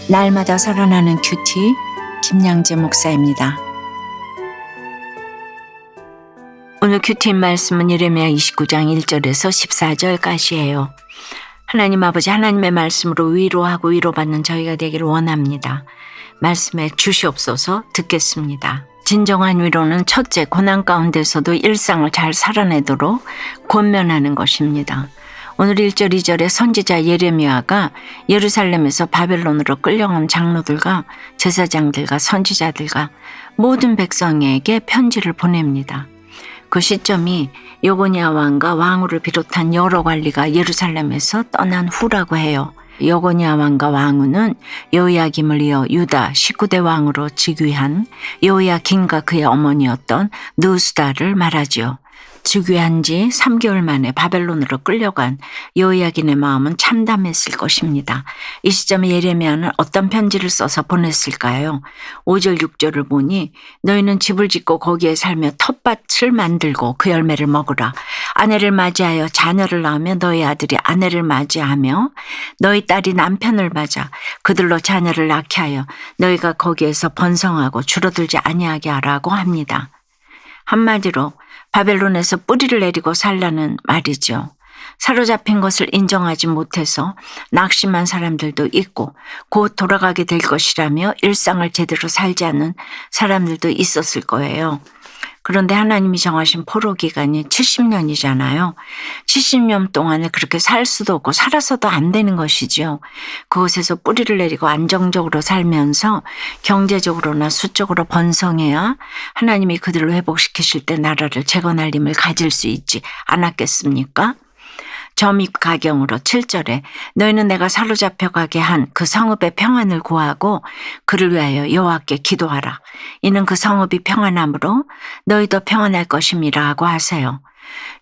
날마다 살아나는 큐티 김양재 목사입니다. 오늘 큐티 말씀은 예레미야 29장 1절에서 14절까지예요. 하나님 아버지, 하나님의 말씀으로 위로하고 위로받는 저희가 되기를 원합니다. 말씀에 주시옵소서. 듣겠습니다. 진정한 위로는 첫째, 고난 가운데서도 일상을 잘 살아내도록 권면하는 것입니다. 오늘 1절 2절에 선지자 예레미야가 예루살렘에서 바벨론으로 끌려온 장로들과 제사장들과 선지자들과 모든 백성에게 편지를 보냅니다. 그 시점이 여고니아 왕과 왕후를 비롯한 여러 관리가 예루살렘에서 떠난 후라고 해요. 여고니아 왕과 왕후는 여호야김을 이어 유다 19대 왕으로 즉위한 여호야김과 그의 어머니였던 느우스다를 말하지요. 즉위한 지 3개월 만에 바벨론으로 끌려간 여호야김의 마음은 참담했을 것입니다. 이 시점에 예레미야는 어떤 편지를 써서 보냈을까요? 5절 6절을 보니 너희는 집을 짓고 거기에 살며 텃밭을 만들고 그 열매를 먹으라. 아내를 맞이하여 자녀를 낳으며 너희 아들이 아내를 맞이하며 너희 딸이 남편을 맞아 그들로 자녀를 낳게 하여 너희가 거기에서 번성하고 줄어들지 아니하게 하라고 합니다. 한마디로 바벨론에서 뿌리를 내리고 살라는 말이죠. 사로잡힌 것을 인정하지 못해서 낙심한 사람들도 있고 곧 돌아가게 될 것이라며 일상을 제대로 살지 않는 사람들도 있었을 거예요. 그런데 하나님이 정하신 포로 기간이 70년이잖아요. 70년 동안에 그렇게 살 수도 없고 살아서도 안 되는 것이죠. 그곳에서 뿌리를 내리고 안정적으로 살면서 경제적으로나 수적으로 번성해야 하나님이 그들을 회복시키실 때 나라를 재건할 힘을 가질 수 있지 않았겠습니까? 점입 가경으로 7절에 너희는 내가 사로잡혀 가게 한 그 성읍의 평안을 구하고 그를 위하여 여호와께 기도하라. 이는 그 성읍이 평안함으로 너희도 평안할 것임이라고 하세요.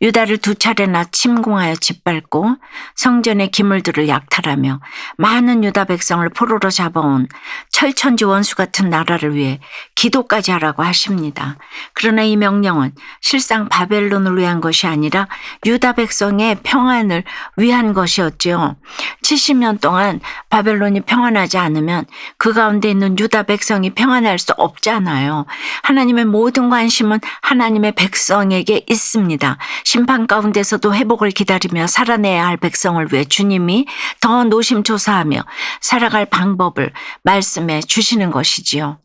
유다를 2차례나 침공하여 짓밟고 성전의 기물들을 약탈하며 많은 유다 백성을 포로로 잡아온 철천지 원수 같은 나라를 위해 기도까지 하라고 하십니다. 그러나 이 명령은 실상 바벨론을 위한 것이 아니라 유다 백성의 평안을 위한 것이었죠. 70년 동안 바벨론이 평안하지 않으면 그 가운데 있는 유다 백성이 평안할 수 없잖아요. 하나님의 모든 관심은 하나님의 백성에게 있습니다. 심판 가운데서도 회복을 기다리며 살아내야 할 백성을 위해 주님이 더 노심초사하며 살아갈 방법을 말씀해 주시는 것이지요.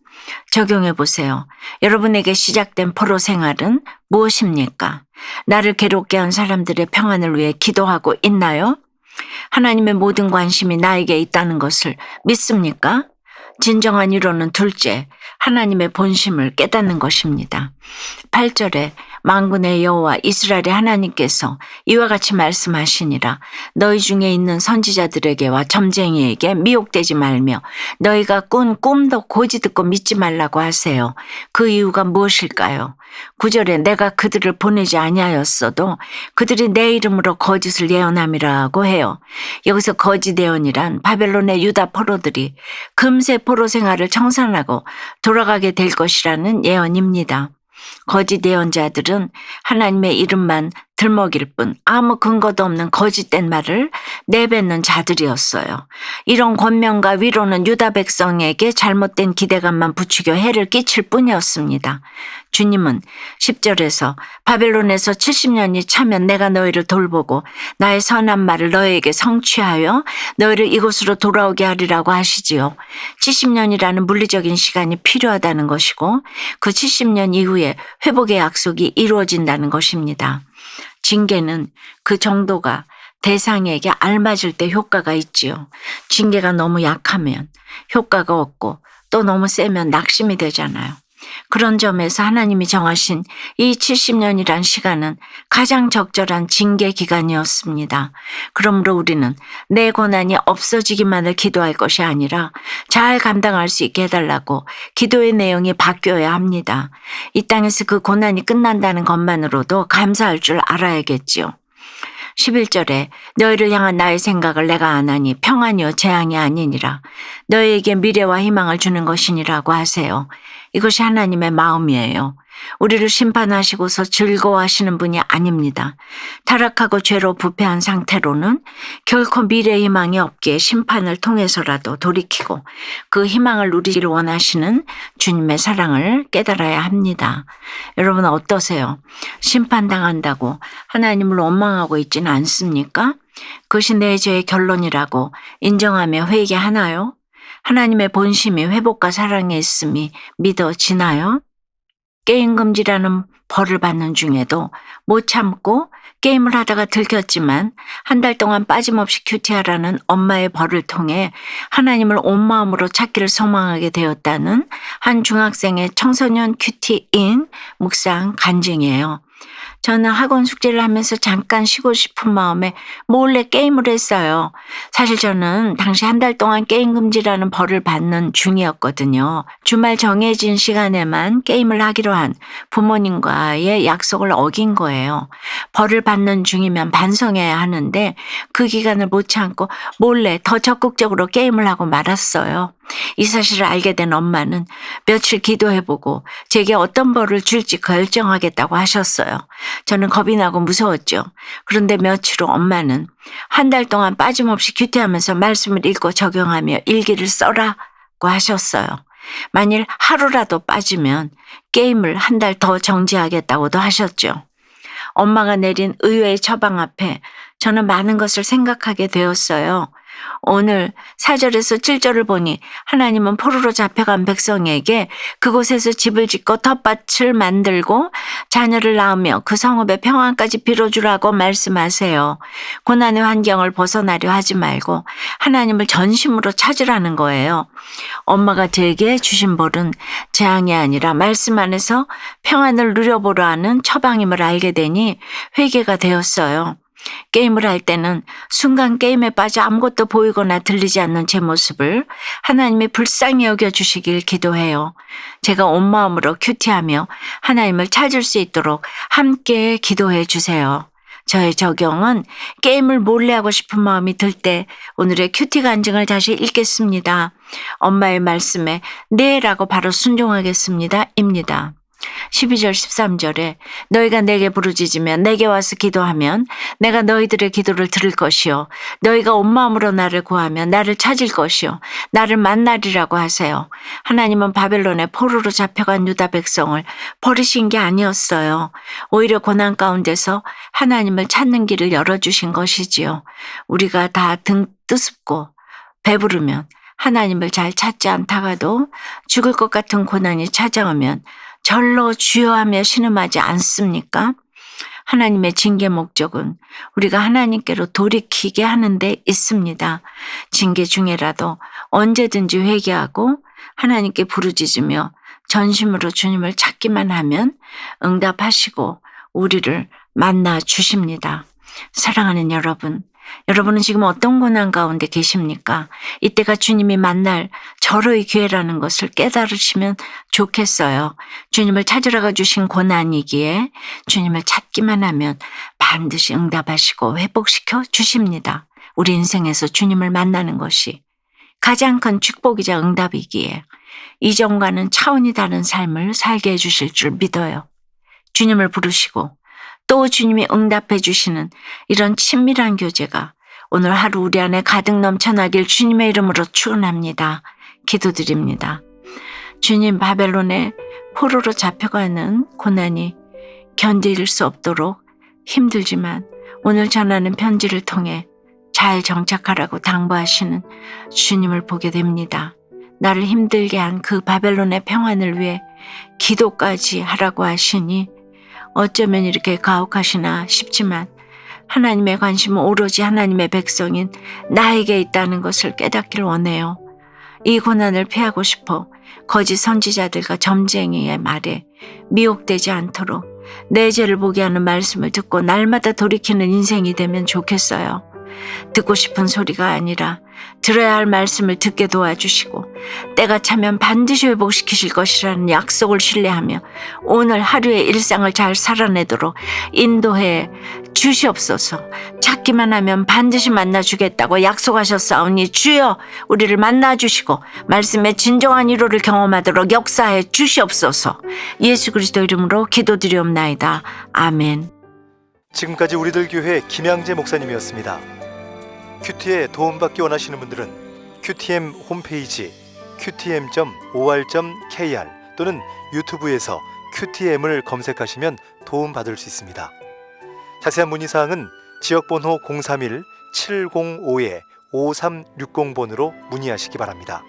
적용해 보세요. 여러분에게 시작된 포로 생활은 무엇입니까? 나를 괴롭게 한 사람들의 평안을 위해 기도하고 있나요? 하나님의 모든 관심이 나에게 있다는 것을 믿습니까? 진정한 위로는 둘째, 하나님의 본심을 깨닫는 것입니다. 8절에 만군의 여호와 이스라엘의 하나님께서 이와 같이 말씀하시니라. 너희 중에 있는 선지자들에게와 점쟁이에게 미혹되지 말며 너희가 꾼 꿈도 고지 듣고 믿지 말라고 하세요. 그 이유가 무엇일까요? 9절에 내가 그들을 보내지 아니하였어도 그들이 내 이름으로 거짓을 예언함이라고 해요. 여기서 거짓 예언이란 바벨론의 유다 포로들이 금세 포로 생활을 청산하고 돌아가게 될 것이라는 예언입니다. 거짓 예언자들은 하나님의 이름만 들먹일 뿐 아무 근거도 없는 거짓된 말을 내뱉는 자들이었어요. 이런 권면과 위로는 유다 백성에게 잘못된 기대감만 부추겨 해를 끼칠 뿐이었습니다. 주님은 10절에서 바벨론에서 70년이 차면 내가 너희를 돌보고 나의 선한 말을 너희에게 성취하여 너희를 이곳으로 돌아오게 하리라고 하시지요. 70년이라는 물리적인 시간이 필요하다는 것이고 그 70년 이후에 회복의 약속이 이루어진다는 것입니다. 징계는 그 정도가 대상에게 알맞을 때 효과가 있지요. 징계가 너무 약하면 효과가 없고 또 너무 세면 낙심이 되잖아요. 그런 점에서 하나님이 정하신 이 70년이란 시간은 가장 적절한 징계 기간이었습니다. 그러므로 우리는 내 고난이 없어지기만을 기도할 것이 아니라 잘 감당할 수 있게 해달라고 기도의 내용이 바뀌어야 합니다. 이 땅에서 그 고난이 끝난다는 것만으로도 감사할 줄 알아야겠지요. 11절에 너희를 향한 나의 생각을 내가 아나니 평안이요 재앙이 아니니라. 너희에게 미래와 희망을 주는 것이니라고 하세요. 이것이 하나님의 마음이에요. 우리를 심판하시고서 즐거워하시는 분이 아닙니다. 타락하고 죄로 부패한 상태로는 결코 미래 희망이 없기에 심판을 통해서라도 돌이키고 그 희망을 누리기를 원하시는 주님의 사랑을 깨달아야 합니다. 여러분 어떠세요? 심판당한다고 하나님을 원망하고 있지는 않습니까? 그것이 내 죄의 결론이라고 인정하며 회개하나요? 하나님의 본심이 회복과 사랑에 있음이 믿어지나요? 게임 금지라는 벌을 받는 중에도 못 참고 게임을 하다가 들켰지만 한 달 동안 빠짐없이 큐티하라는 엄마의 벌을 통해 하나님을 온 마음으로 찾기를 소망하게 되었다는 한 중학생의 청소년 큐티인 묵상 간증이에요. 저는 학원 숙제를 하면서 잠깐 쉬고 싶은 마음에 몰래 게임을 했어요. 사실 저는 당시 한 달 동안 게임 금지라는 벌을 받는 중이었거든요. 주말 정해진 시간에만 게임을 하기로 한 부모님과의 약속을 어긴 거예요. 벌을 받는 중이면 반성해야 하는데 그 기간을 못 참고 몰래 더 적극적으로 게임을 하고 말았어요. 이 사실을 알게 된 엄마는 며칠 기도해보고 제게 어떤 벌을 줄지 결정하겠다고 하셨어요. 저는 겁이 나고 무서웠죠. 그런데 며칠 후 엄마는 한 달 동안 빠짐없이 큐티하면서 말씀을 읽고 적용하며 일기를 써라고 하셨어요. 만일 하루라도 빠지면 게임을 한 달 더 정지하겠다고도 하셨죠. 엄마가 내린 의외의 처방 앞에 저는 많은 것을 생각하게 되었어요. 오늘 4절에서 7절을 보니 하나님은 포로로 잡혀간 백성에게 그곳에서 집을 짓고 텃밭을 만들고 자녀를 낳으며 그 성읍의 평안까지 빌어주라고 말씀하세요. 고난의 환경을 벗어나려 하지 말고 하나님을 전심으로 찾으라는 거예요. 엄마가 제게 주신 벌은 재앙이 아니라 말씀 안에서 평안을 누려보려 하는 처방임을 알게 되니 회개가 되었어요. 게임을 할 때는 순간 게임에 빠져 아무것도 보이거나 들리지 않는 제 모습을 하나님이 불쌍히 여겨주시길 기도해요. 제가 온 마음으로 큐티하며 하나님을 찾을 수 있도록 함께 기도해 주세요. 저의 적용은 게임을 몰래 하고 싶은 마음이 들 때 오늘의 큐티 간증을 다시 읽겠습니다. 엄마의 말씀에 네라고 바로 순종하겠습니다. 입니다. 12절 13절에 너희가 내게 부르짖으며 내게 와서 기도하면 내가 너희들의 기도를 들을 것이요 너희가 온 마음으로 나를 구하면 나를 찾을 것이요 나를 만나리라고 하세요. 하나님은 바벨론의 포로로 잡혀간 유다 백성을 버리신 게 아니었어요. 오히려 고난 가운데서 하나님을 찾는 길을 열어주신 것이지요. 우리가 다 등 뜨습고 배부르면 하나님을 잘 찾지 않다가도 죽을 것 같은 고난이 찾아오면 절로 주여하며 신음하지 않습니까? 하나님의 징계 목적은 우리가 하나님께로 돌이키게 하는 데 있습니다. 징계 중에라도 언제든지 회개하고 하나님께 부르짖으며 전심으로 주님을 찾기만 하면 응답하시고 우리를 만나 주십니다. 사랑하는 여러분, 여러분은 지금 어떤 고난 가운데 계십니까? 이때가 주님이 만날 절호의 기회라는 것을 깨달으시면 좋겠어요. 주님을 찾으라고 주신 고난이기에 주님을 찾기만 하면 반드시 응답하시고 회복시켜 주십니다. 우리 인생에서 주님을 만나는 것이 가장 큰 축복이자 응답이기에 이전과는 차원이 다른 삶을 살게 해주실 줄 믿어요. 주님을 부르시고 또 주님이 응답해 주시는 이런 친밀한 교제가 오늘 하루 우리 안에 가득 넘쳐나길 주님의 이름으로 축원합니다. 기도드립니다. 주님, 바벨론의 포로로 잡혀가는 고난이 견딜 수 없도록 힘들지만 오늘 전하는 편지를 통해 잘 정착하라고 당부하시는 주님을 보게 됩니다. 나를 힘들게 한 그 바벨론의 평안을 위해 기도까지 하라고 하시니 어쩌면 이렇게 가혹하시나 싶지만 하나님의 관심은 오로지 하나님의 백성인 나에게 있다는 것을 깨닫길 원해요. 이 고난을 피하고 싶어 거짓 선지자들과 점쟁이의 말에 미혹되지 않도록 내 죄를 보게 하는 말씀을 듣고 날마다 돌이키는 인생이 되면 좋겠어요. 듣고 싶은 소리가 아니라 들어야 할 말씀을 듣게 도와주시고 때가 차면 반드시 회복시키실 것이라는 약속을 신뢰하며 오늘 하루의 일상을 잘 살아내도록 인도해 주시옵소서. 찾기만 하면 반드시 만나주겠다고 약속하셨사오니 주여 우리를 만나주시고 말씀의 진정한 위로를 경험하도록 역사해 주시옵소서. 예수 그리스도 이름으로 기도드리옵나이다. 아멘. 지금까지 우리들 교회 김양재 목사님이었습니다. 큐티에 도움받기 원하시는 분들은 QTM 홈페이지 qtm.or.kr 또는 유튜브에서 QTM을 검색하시면 도움받을 수 있습니다. 자세한 문의사항은 지역번호 031-705-5360번으로 문의하시기 바랍니다.